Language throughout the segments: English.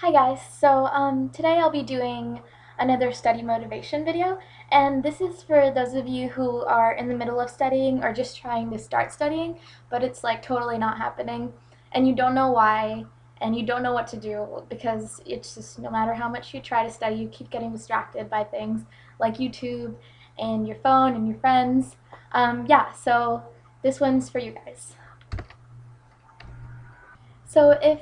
Hi guys, so today I'll be doing another study motivation video, and this is for those of you who are in the middle of studying or just trying to start studying, but it's like totally not happening, and you don't know why, and you don't know what to do because it's just no matter how much you try to study, you keep getting distracted by things like YouTube and your phone and your friends. Yeah, so this one's for you guys. So if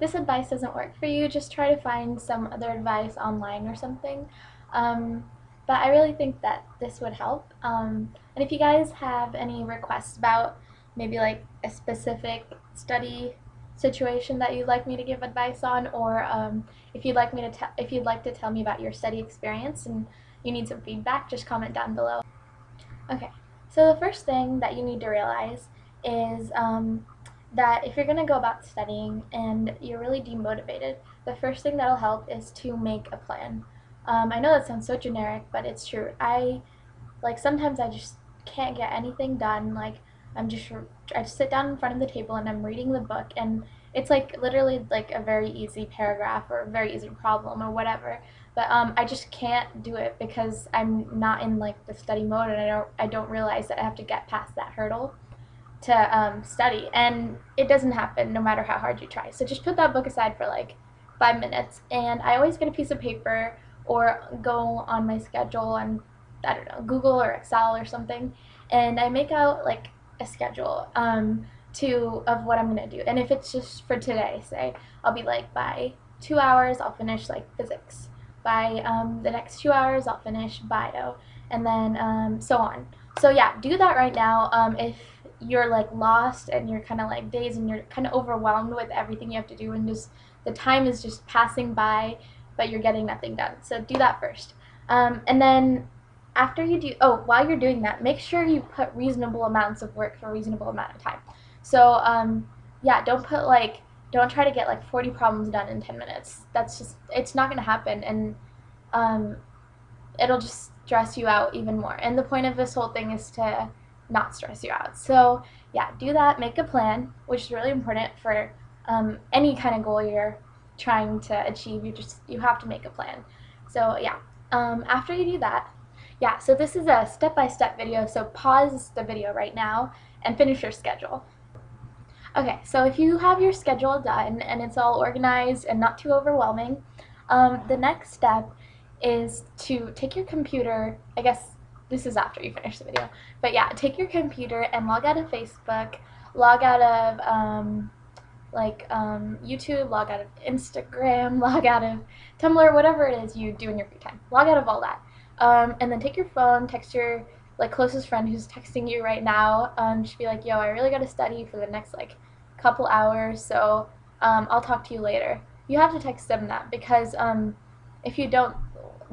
this advice doesn't work for you, just try to find some other advice online or something. Um, but I really think that this would help. And if you guys have any requests about maybe like a specific study situation that you'd like me to give advice on, or if you'd like me to if you'd like to tell me about your study experience and you need some feedback, just comment down below. Okay, so the first thing that you need to realize is that if you're going to go about studying and you're really demotivated, the first thing that'll help is to make a plan. I know that sounds so generic, but it's true. Sometimes I just can't get anything done. I just sit down in front of the table and I'm reading the book, and it's like literally like a very easy paragraph or a very easy problem or whatever. But I just can't do it because I'm not in like the study mode, and I don't realize that I have to get past that hurdle to study, and it doesn't happen no matter how hard you try. So just put that book aside for like 5 minutes, and I always get a piece of paper or go on my schedule and I don't know, Google or Excel or something, and I make out like a schedule of what I'm gonna do. And if it's just for today, say I'll be like by 2 hours I'll finish like physics. By the next 2 hours I'll finish bio, and then so on. So yeah, do that right now. If you're like lost and you're kind of like dazed and you're kind of overwhelmed with everything you have to do, and just the time is just passing by, but you're getting nothing done. So do that first. And then after you do, oh, while you're doing that, make sure you put reasonable amounts of work for a reasonable amount of time. So yeah, don't try to get like 40 problems done in 10 minutes. That's just, it's not going to happen, and um, it'll just stress you out even more. And the point of this whole thing is to not stress you out. So yeah, do that. Make a plan, which is really important for any kind of goal you're trying to achieve. You have to make a plan. So yeah, after you do that, yeah. So this is a step-by-step video. So pause the video right now and finish your schedule. Okay, so if you have your schedule done and it's all organized and not too overwhelming, the next step is to take your computer. I guess this is after you finish the video, but yeah, take your computer and log out of Facebook, log out of YouTube, log out of Instagram, log out of Tumblr, whatever it is you do in your free time. Log out of all that, and then take your phone, text your like closest friend who's texting you right now. Just be like, yo, I really gotta study for the next like couple hours, so I'll talk to you later. You have to text them that because if you don't,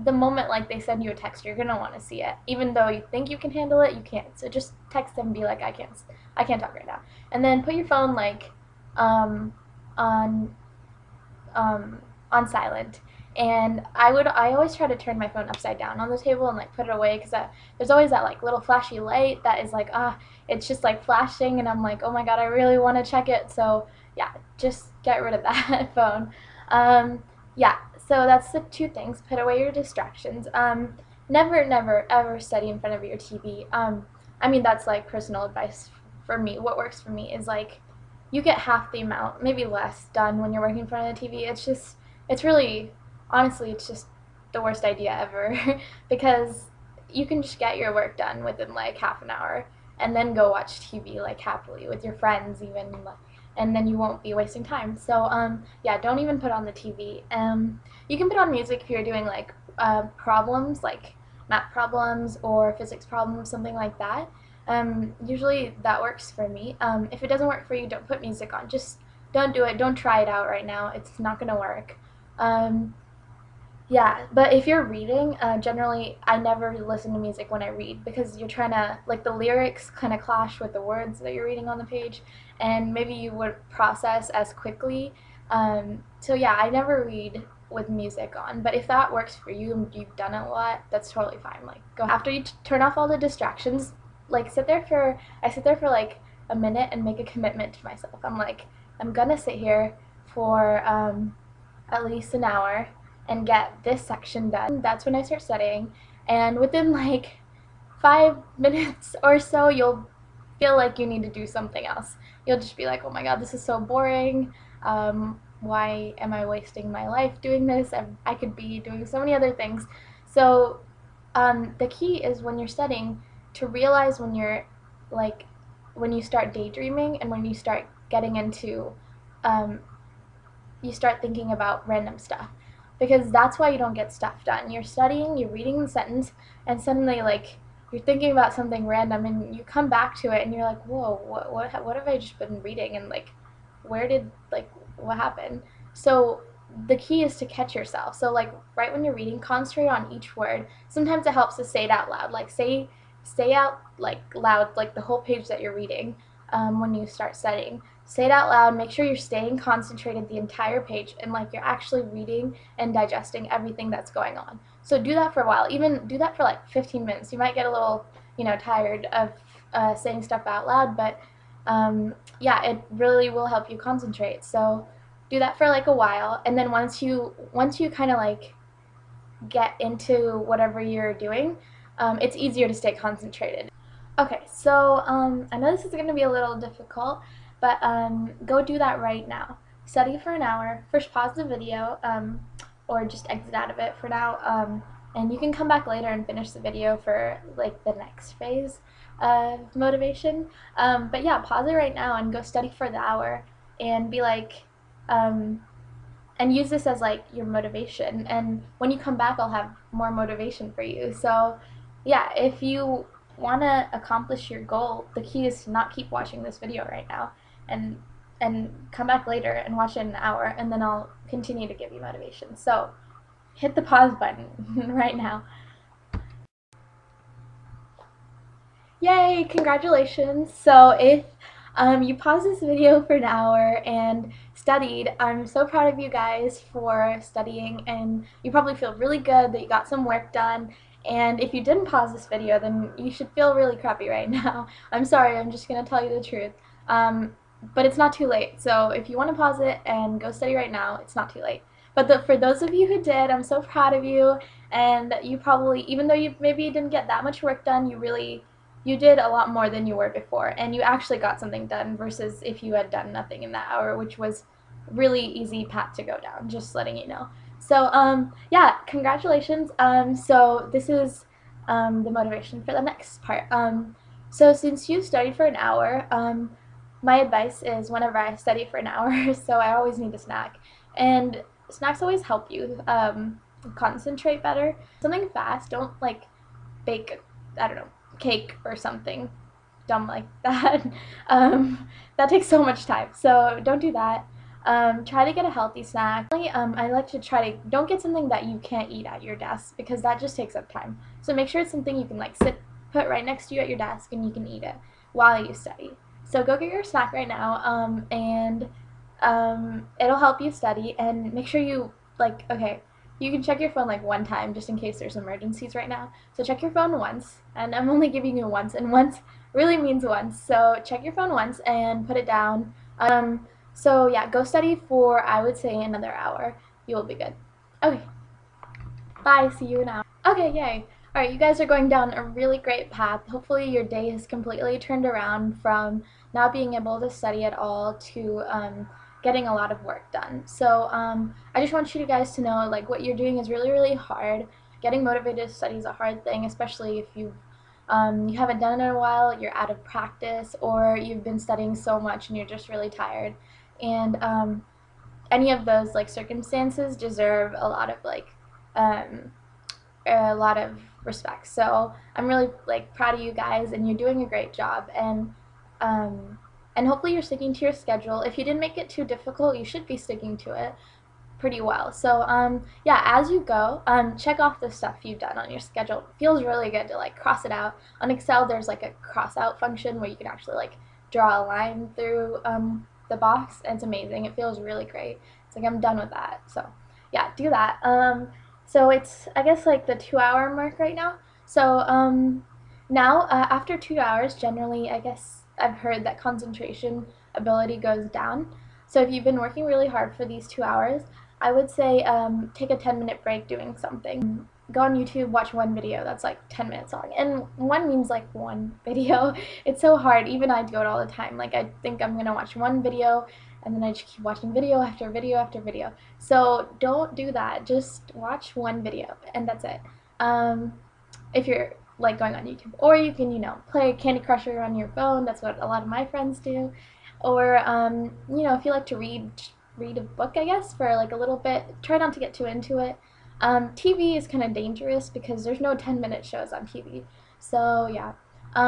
the moment like they send you a text, you're gonna want to see it, even though you think you can handle it, you can't. So just text them and be like, I can't talk right now, and then put your phone like um, on on silent. And I always try to turn my phone upside down on the table and like put it away, because there's always that like little flashy light that is like it's just like flashing, and I'm like, oh my god, I really want to check it. So yeah, just get rid of that phone. Yeah, so that's the two things. Put away your distractions. Never ever study in front of your TV. I mean, that's like personal advice for me. What works for me is like you get half the amount, maybe less, done when you're working in front of the TV. It's really, honestly, it's just the worst idea ever because you can just get your work done within like half an hour and then go watch TV like happily with your friends even, and then you won't be wasting time. So yeah, don't even put on the TV. You can put on music if you're doing like problems, like math problems or physics problems, something like that. Usually that works for me. If it doesn't work for you, don't put music on. Just don't do it. Don't try it out right now. It's not gonna work. Um, yeah, but if you're reading, generally I never listen to music when I read, because you're trying to, like, the lyrics kind of clash with the words that you're reading on the page, and maybe you would process as quickly. So yeah, I never read with music on, but if that works for you and you've done it a lot, that's totally fine. Like, go after you turn off all the distractions, like I sit there for like a minute and make a commitment to myself. I'm like, I'm gonna sit here for at least an hour and get this section done. That's when I start studying, and within like 5 minutes or so, you'll feel like you need to do something else. You'll just be like, oh my god, this is so boring. Why am I wasting my life doing this? I could be doing so many other things. So the key is when you're studying to realize when you're like when you start daydreaming and when you start getting into you start thinking about random stuff, because that's why you don't get stuff done. You're studying, you're reading the sentence, and suddenly like you're thinking about something random and you come back to it and you're like, whoa, what have I just been reading, and like where did like what happened? So the key is to catch yourself. So like right when you're reading, concentrate on each word. Sometimes it helps to say it out loud, like say out like loud like the whole page that you're reading. When you start studying, say it out loud. Make sure you're staying concentrated the entire page and like you're actually reading and digesting everything that's going on. So do that for a while. Even do that for like 15 minutes. You might get a little, tired of saying stuff out loud, but yeah, it really will help you concentrate. So do that for like a while, and then once you kind of like get into whatever you're doing, it's easier to stay concentrated. Okay, so I know this is going to be a little difficult, but go do that right now. Study for an hour. First, pause the video, or just exit out of it for now, and you can come back later and finish the video for like the next phase of motivation. But yeah, pause it right now and go study for the hour, and be like, and use this as like your motivation. And when you come back, I'll have more motivation for you. So yeah, if you want to accomplish your goal, the key is to not keep watching this video right now, and come back later and watch it in an hour, and then I'll continue to give you motivation. So hit the pause button right now. Yay, congratulations. So if you paused this video for an hour and studied, I'm so proud of you guys for studying, and you probably feel really good that you got some work done. And if you didn't pause this video, then you should feel really crappy right now. I'm sorry, I'm just going to tell you the truth. But it's not too late. So if you want to pause it and go study right now, it's not too late. But for those of you who did, I'm so proud of you. And you probably, even though you maybe didn't get that much work done, you did a lot more than you were before. And you actually got something done versus if you had done nothing in that hour, which was really easy path to go down, just letting you know. So yeah, congratulations. So this is the motivation for the next part. So since you studied for an hour, my advice is whenever I study for an hour, so I always need a snack, and snacks always help you concentrate better. Something fast. Don't like bake, I don't know, cake or something dumb like that. That takes so much time, so don't do that. Try to get a healthy snack. I like to don't get something that you can't eat at your desk, because that just takes up time. So make sure it's something you can like put right next to you at your desk and you can eat it while you study. So go get your snack right now, and it'll help you study. And make sure you okay, you can check your phone like one time just in case there's emergencies right now. So check your phone once, and I'm only giving you once, and once really means once. So check your phone once and put it down. So yeah, go study for, I would say, another hour. You will be good. Okay. Bye. See you now. Okay, yay. Alright, you guys are going down a really great path. Hopefully your day has completely turned around from not being able to study at all to getting a lot of work done. So I just want you guys to know like what you're doing is really, really hard. Getting motivated to study is a hard thing, especially if you haven't done it in a while, you're out of practice, or you've been studying so much and you're just really tired. And any of those like circumstances deserve a lot of respect. So I'm really like proud of you guys, and you're doing a great job. And hopefully you're sticking to your schedule. If you didn't make it too difficult, you should be sticking to it pretty well. So yeah, as you go, check off the stuff you've done on your schedule. It feels really good to like cross it out. On Excel, there's like a cross out function where you can actually like draw a line through the box, and it's amazing. It feels really great. It's like I'm done with that. So yeah, do that. So it's, I guess, like the 2-hour mark right now. So now after 2 hours, generally, I guess I've heard that concentration ability goes down. So if you've been working really hard for these 2 hours, I would say take a 10-minute break doing something. Go on YouTube, watch one video that's like 10 minutes long. And one means like one video. It's so hard. Even I do it all the time. Like I think I'm going to watch one video and then I just keep watching video after video after video. So don't do that. Just watch one video and that's it. If you're like going on YouTube. Or you can, play Candy Crusher on your phone. That's what a lot of my friends do. Or, if you like to read a book, I guess, for like a little bit. Try not to get too into it. TV is kind of dangerous because there's no 10-minute shows on TV. So yeah,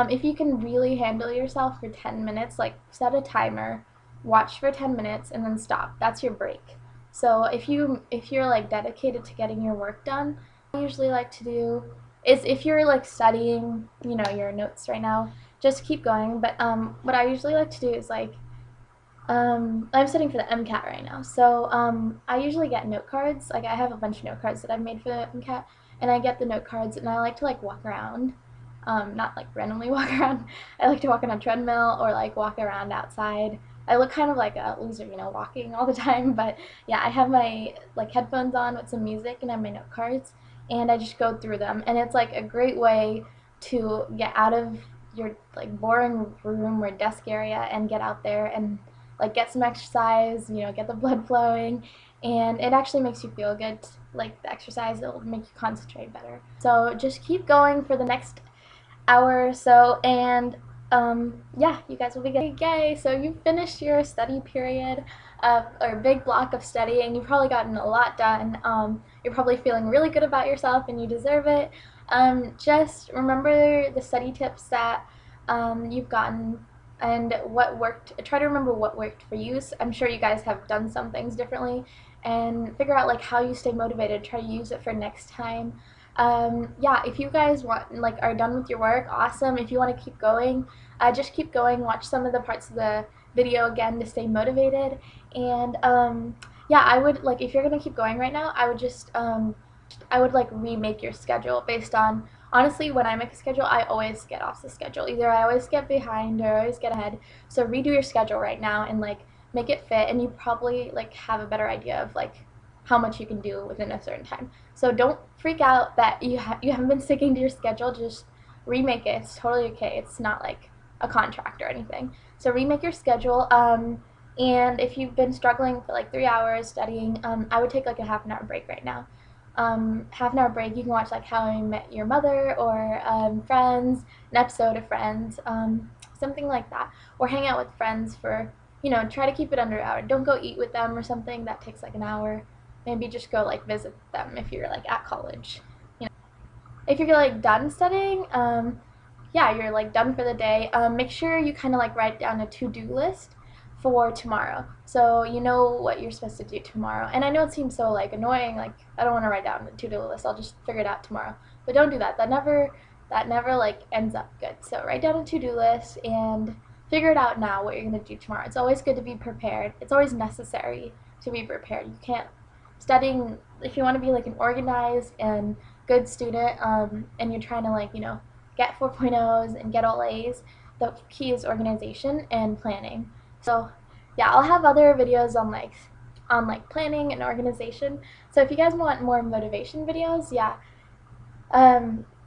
if you can really handle yourself for 10 minutes, like set a timer, watch for 10 minutes, and then stop. That's your break. So if you're like dedicated to getting your work done, what I usually like to do is if you're like studying, your notes right now, just keep going. But what I usually like to do is like I'm studying for the MCAT right now, so I usually get note cards. Like I have a bunch of note cards that I've made for the MCAT, and I get the note cards, and I like to like walk around, not like randomly walk around. I like to walk on a treadmill or like walk around outside. I look kind of like a loser, walking all the time. But yeah, I have my like headphones on with some music, and I have my note cards, and I just go through them, and it's like a great way to get out of your like boring room or desk area and get out there and like get some exercise, get the blood flowing, and it actually makes you feel good. Like the exercise, it'll make you concentrate better. So just keep going for the next hour or so, and yeah, you guys will be good. Yay! So you've finished your study period, or big block of studying. You've probably gotten a lot done. You're probably feeling really good about yourself, and you deserve it. Just remember the study tips that you've gotten and what worked. Try to remember what worked for you. I'm sure you guys have done some things differently, and figure out like how you stay motivated. Try to use it for next time. Yeah, if you guys are done with your work, awesome. If you want to keep going, just keep going. Watch some of the parts of the video again to stay motivated. And yeah, I would if you're gonna keep going right now, I would just I would remake your schedule based on, honestly, when I make a schedule, I always get off the schedule. Either I always get behind or I always get ahead. So redo your schedule right now and make it fit, and you probably have a better idea of how much you can do within a certain time. So don't freak out that you haven't been sticking to your schedule. Just remake it. It's totally okay. It's not like a contract or anything. So remake your schedule. And if you've been struggling for 3 hours studying, I would take a half-an-hour break right now. Half-an-hour break, you can watch How I Met Your Mother or Friends, an episode of Friends, something like that. Or hang out with friends for, try to keep it under an hour. Don't go eat with them or something. That takes an hour. Maybe just go visit them if you're at college. If you're done studying, yeah, you're done for the day. Make sure you kind of write down a to-do list for tomorrow, so you know what you're supposed to do tomorrow. And I know it seems so annoying, I don't want to write down the to-do list. I'll just figure it out tomorrow. But don't do that. That never ends up good. So write down a to-do list and figure it out now what you're going to do tomorrow. It's always good to be prepared. It's always necessary to be prepared. You can't studying if you want to be an organized and good student, and you're trying to get 4.0s and get all A's. The key is organization and planning. So yeah, I'll have other videos on planning and organization. So if you guys want more motivation videos, yeah,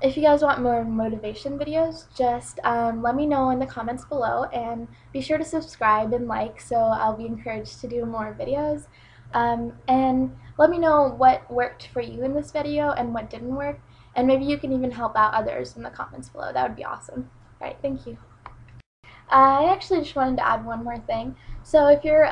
if you guys want more motivation videos, just let me know in the comments below, and be sure to subscribe and so I'll be encouraged to do more videos. And let me know what worked for you in this video and what didn't work, and maybe you can even help out others in the comments below. That would be awesome. Alright, thank you. I actually just wanted to add one more thing. So if you're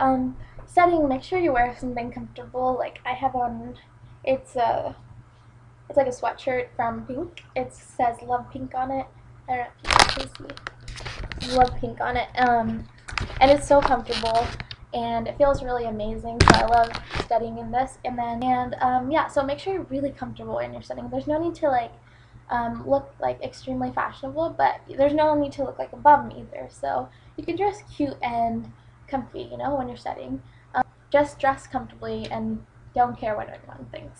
studying, make sure you wear something comfortable. I have on, it's like a sweatshirt from Pink. It says Love Pink on it. I don't know if you guys can see. It says Love Pink on it. And it's so comfortable and it feels really amazing. So I love studying in this. Yeah, so make sure you're really comfortable when you're studying. There's no need to look extremely fashionable, but there's no need to look like a bum either. So you can dress cute and comfy, when you're studying. Just dress comfortably and don't care what anyone thinks.